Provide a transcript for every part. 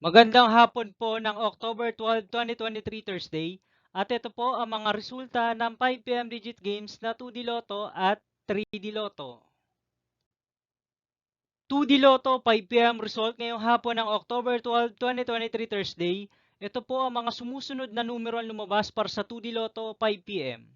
Magandang hapon po ng October 12, 2023 Thursday. At ito po ang mga resulta ng 5 PM digit games na 2D Lotto at 3D Lotto. 2D Lotto 5 PM result ngayong hapon ng October 12, 2023 Thursday. Ito po ang mga sumusunod na numero ang lumabas para sa 2D Lotto 5 PM.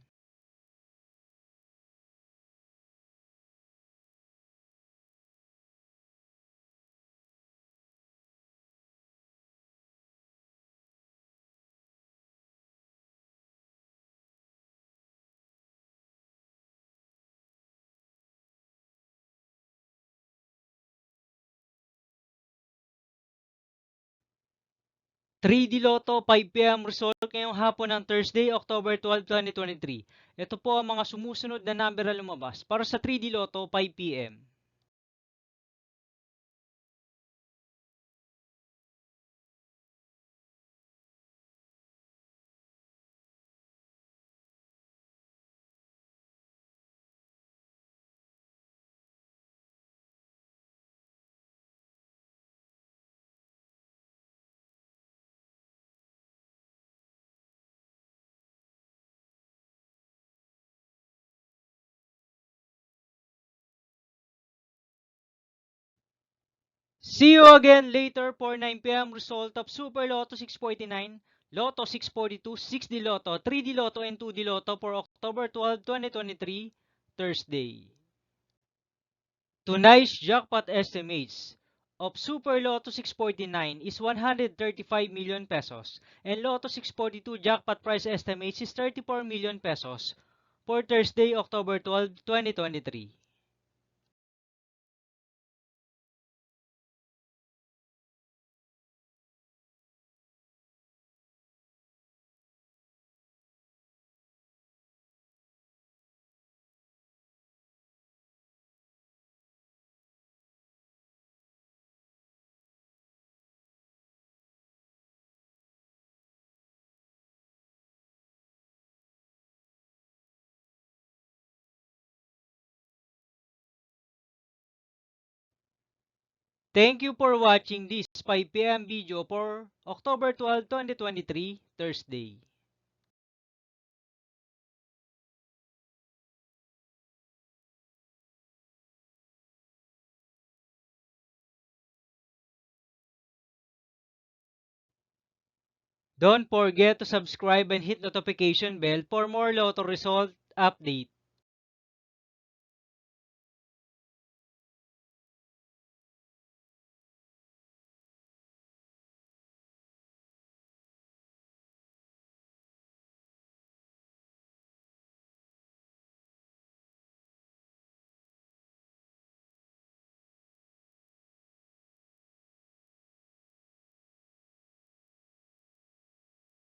3D Lotto 5 PM result ngayong hapon ng Thursday, October 12, 2023. Ito po ang mga sumusunod na number ang lumabas para sa 3D Lotto 5 PM. See you again later for 9 PM result of Super Lotto 649, Lotto 642, 6D Lotto, 3D Lotto, and 2D Lotto for October 12, 2023, Thursday. Tonight's jackpot estimates of Super Lotto 649 is 135 million pesos and Lotto 642 jackpot price estimates is 34 million pesos for Thursday, October 12, 2023. Thank you for watching this 5 PM video for October 12, 2023, Thursday. Don't forget to subscribe and hit notification bell for more Lotto result update.